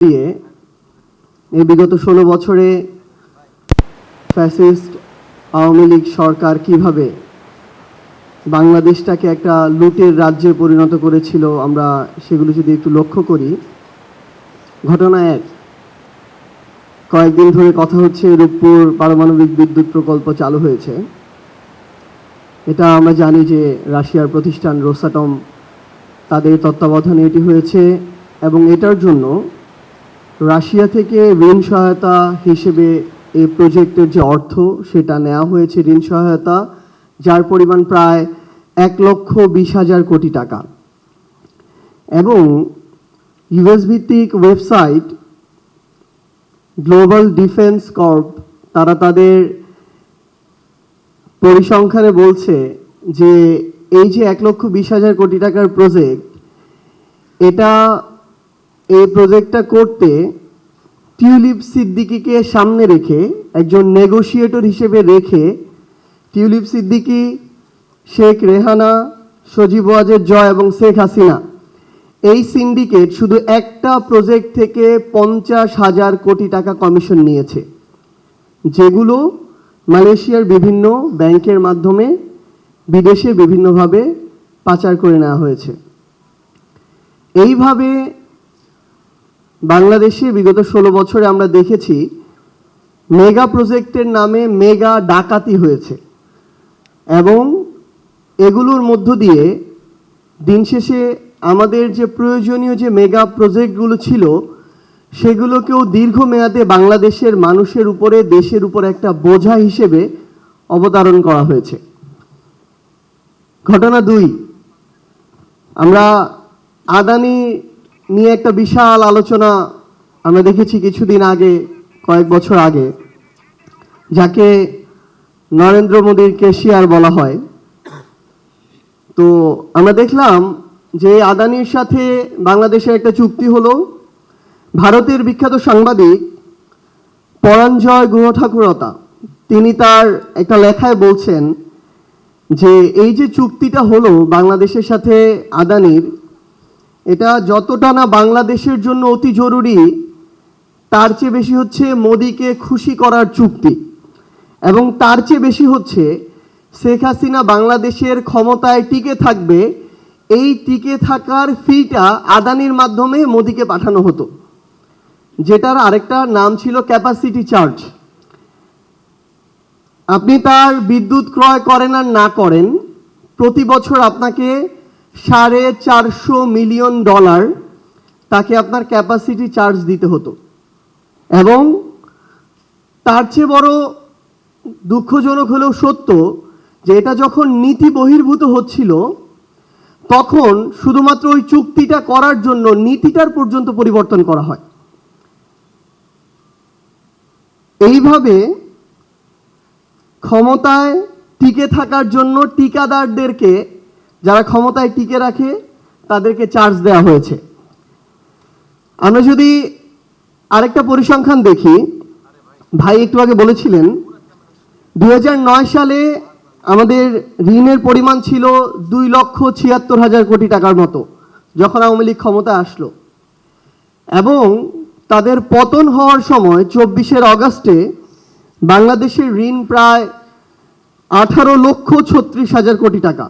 দিয়ে এই বিগত 16 বছরে ফ্যাসিস্ট আওয়ামী লীগ সরকার কিভাবে বাংলাদেশটাকে একটা লুটের রাজ্যে পরিণত করেছিল, আমরা সেগুলো যদি একটু লক্ষ্য করি। ঘটনা এক, কয়েকদিন ধরে কথা হচ্ছে রূপপুর পারমাণবিক বিদ্যুৎ প্রকল্প চালু হয়েছে। এটা আমরা জানি যে রাশিয়ার প্রতিষ্ঠান রোসাটম, তাদের তত্ত্বাবধানে এটি হয়েছে এবং এটার জন্য রাশিয়া থেকে ঋণ সহায়তা হিসেবে এই প্রজেক্টের যে অর্থ সেটা নেওয়া হয়েছে, ঋণ সহায়তা, যার পরিমাণ প্রায় 1,20,000 কোটি টাকা। এবং ইউএস ভিত্তিক ওয়েবসাইট গ্লোবাল ডিফেন্স কর্প তারা তাদের পরিসংখ্যানে বলছে যে এই যে 1,20,000 কোটি টাকার প্রজেক্ট, এই প্রজেক্টটা করতে টিউলিপ সিদ্দিকীকে সামনে রেখে, একজন নেগোশিয়েটর হিসেবে রেখে, টিউলিপ সিদ্দিকী, শেখ রেহানা, সজীব ওয়াজেদ জয় এবং শেখ হাসিনা, এই সিন্ডিকেট শুধু একটা প্রজেক্ট থেকে 50,000 কোটি টাকা কমিশন নিয়েছে, যেগুলো মালয়েশিয়ার বিভিন্ন ব্যাংকের মাধ্যমে বিদেশে বিভিন্নভাবে পাচার করে নেওয়া হয়েছে। এইভাবে বাংলাদেশে বিগত 16 বছরে আমরা দেখেছি মেগা প্রজেক্টের নামে মেগা ডাকাতি হয়েছে এবং এগুলোর মধ্য দিয়ে দিন শেষে আমাদের যে প্রয়োজনীয় যে মেগা প্রজেক্টগুলো ছিল সেগুলোকেও দীর্ঘমেয়াদে বাংলাদেশের মানুষের উপরে, দেশের উপর একটা বোঝা হিসেবে অবতারণ করা হয়েছে। ঘটনা দুই, আমরা আদানি নিয়ে একটা বিশাল আলোচনা আমরা দেখেছি কিছুদিন আগে, কয়েক বছর আগে, যাকে নরেন্দ্র মোদীর কেশিয়ার বলা হয়। তো আমরা দেখলাম যে আদানির সাথে বাংলাদেশের একটা চুক্তি হলো। ভারতের বিখ্যাত সাংবাদিক পরাঞ্জয় গুহঠাকুরতা তিনি তার একটা লেখায় বলছেন যে এই যে চুক্তিটা হলো বাংলাদেশের সাথে আদানির, এটা যতটা না বাংলাদেশের জন্য অতি জরুরি, তার চেয়ে বেশি হচ্ছে মোদিকে খুশি করার চুক্তি, এবং তার চেয়ে বেশি হচ্ছে শেখ হাসিনা বাংলাদেশের ক্ষমতায় টিকে থাকবে, এই টিকে থাকার ফিটা আদানির মাধ্যমে মোদিকে পাঠানো হতো, যেটার আরেকটা নাম ছিল ক্যাপাসিটি চার্জ। আপনি তার বিদ্যুৎ ক্রয় করেন আর না করেন, প্রতি বছর আপনাকে $450 মিলিয়ন তাকে আপনার ক্যাপাসিটি চার্জ দিতে হতো। এবং তার চেয়ে বড় দুঃখজনক হলেও সত্য যে এটা যখন নীতি বহির্ভূত হচ্ছিল, তখন শুধুমাত্র ওই চুক্তিটা করার জন্য নীতিটার পর্যন্ত পরিবর্তন করা হয়। এইভাবে ক্ষমতায় টিকে থাকার জন্য ঠিকাদারদেরকে, যারা ক্ষমতায় টিকে রাখে, তাদেরকে চার্জ দেওয়া হয়েছে। আমরা যদি আরেকটা পরিসংখ্যান দেখি, ভাই একটু আগে বলেছিলেন 2009 সালে আমাদের ঋণের পরিমাণ ছিল 2,76,000 কোটি টাকার মতো, যখন আওয়ামী লীগ ক্ষমতা আসলো। এবং তাদের পতন হওয়ার সময় 24 অগাস্টে বাংলাদেশের ঋণ প্রায় 18,36,000 কোটি টাকা,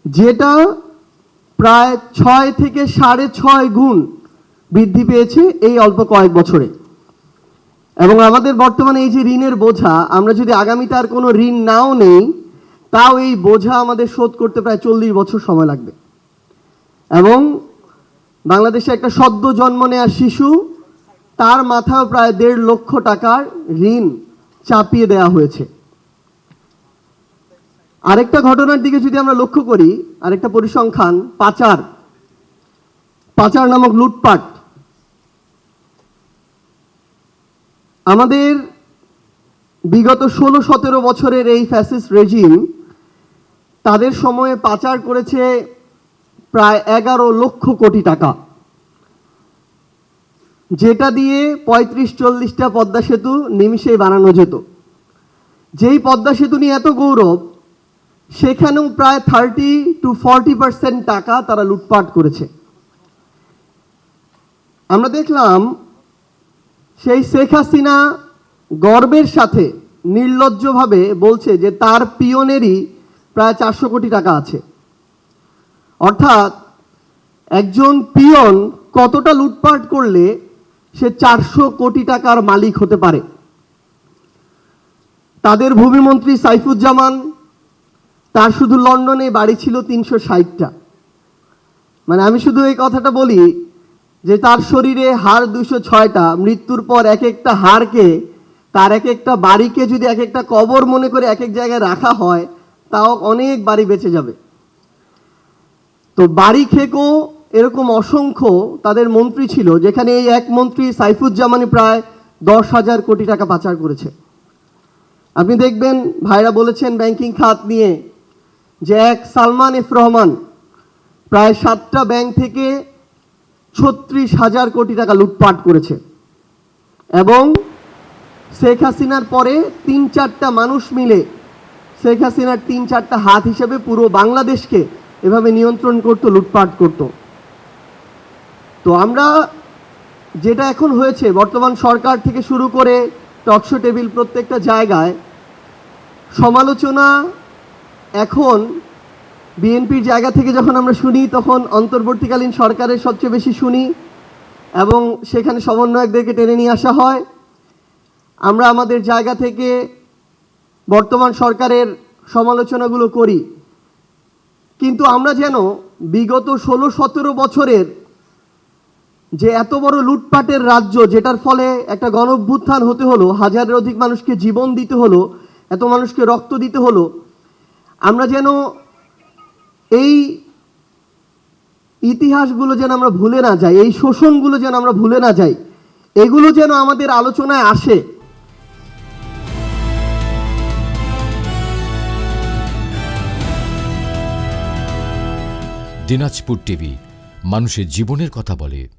যেটা প্রায় 6 থেকে 6.5 গুণ বৃদ্ধি পেয়েছে এই অল্প কয়েক বছরে। এবং আমাদের বর্তমানে এই যে ঋণের বোঝা, আমরা যদি আগামীতে আর কোনো ঋণ নাও নেই, তাও এই বোঝা আমাদের শোধ করতে প্রায় 40 বছর সময় লাগবে। এবং বাংলাদেশে একটা সদ্য জন্ম নেওয়া শিশু, তার মাথায় প্রায় 1.5 লক্ষ টাকার ঋণ চাপিয়ে দেওয়া হয়েছে। আরেকটা ঘটনার দিকে যদি আমরা লক্ষ্য করি, আরেকটা পরিসংখ্যান, পাচার নামক লুটপাট। আমাদের বিগত 16-17 বছরের এই ফ্যাসিস্ট রেজিম তাদের সময়ে পাচার করেছে প্রায় 11 লক্ষ কোটি টাকা, যেটা দিয়ে 35-40টা পদ্মা সেতু নিমিষেই বানানো যেত। যেই পদ্মা সেতু নিয়ে এত গৌরব, সেখানেও প্রায় 30-40% টাকা তারা লুটপাট করেছে। আমরা দেখলাম সেই শেখ হাসিনা গর্বের সাথে নির্লজ্জভাবে বলছে যে তার পিয়নেরই প্রায় 400 কোটি টাকা আছে। অর্থাৎ একজন পিয়ন কতটা লুটপাট করলে সে 400 কোটি টাকার মালিক হতে পারে। তাদের ভূমিমন্ত্রী সাইফুজ্জামান, তার শুধু লন্ডনে বাড়ি ছিল 360টা। মানে আমি শুধু এই কথাটা বলি যে তার শরীরে হাড় 206টা, মৃত্যুর পর এক একটা হাড়কে, তার এক একটা বাড়িকে যদি এক একটা কবর মনে করে এক এক জায়গায় রাখা হয়, তাও অনেক বাড়ি বেঁচে যাবে। তো বাড়ি খেকো এরকম অসংখ্য তাদের মন্ত্রী ছিল, যেখানে এই এক মন্ত্রী সাইফুজ্জামানই প্রায় 10,000 কোটি টাকা পাচার করেছে। আপনি দেখবেন ভাইরা বলেছেন ব্যাংকিং খাত নিয়ে যে এক সালমান এফ রহমান প্রায় 7টা ব্যাংক থেকে 36,000 কোটি টাকা লুটপাট করেছে। এবং শেখ হাসিনার পরে 3-4টা মানুষ মিলে শেখ হাসিনার 3-4টা হাত হিসেবে পুরো বাংলাদেশকে এভাবে নিয়ন্ত্রণ করত, লুটপাট করত। তো আমরা যেটা এখন হয়েছে, বর্তমান সরকার থেকে শুরু করে টকশো টেবিল প্রত্যেকটা জায়গায় সমালোচনা এখন বিএনপির জায়গা থেকে যখন আমরা শুনি, তখন অন্তর্বর্তীকালীন সরকারের সবচেয়ে বেশি শুনি এবং সেখানে সমন্বয়কদেরকে টেনে নিয়ে আসা হয়। আমরা আমাদের জায়গা থেকে বর্তমান সরকারের সমালোচনাগুলো করি, কিন্তু আমরা যেন বিগত 16-17 বছরের যে এত বড় লুটপাটের রাজ্য, যেটার ফলে একটা গণঅভ্যুত্থান হতে হলো, হাজারের অধিক মানুষকে জীবন দিতে হলো, এত মানুষকে রক্ত দিতে হলো, আমরা যেন এই ইতিহাসগুলো যেন আমরা ভুলে না যাই, এই শোষণগুলো যেন আমরা ভুলে না যাই, এগুলো যেন আমাদের আলোচনায় আসে। দিনাজপুর টিভি মানুষের জীবনের কথা বলে।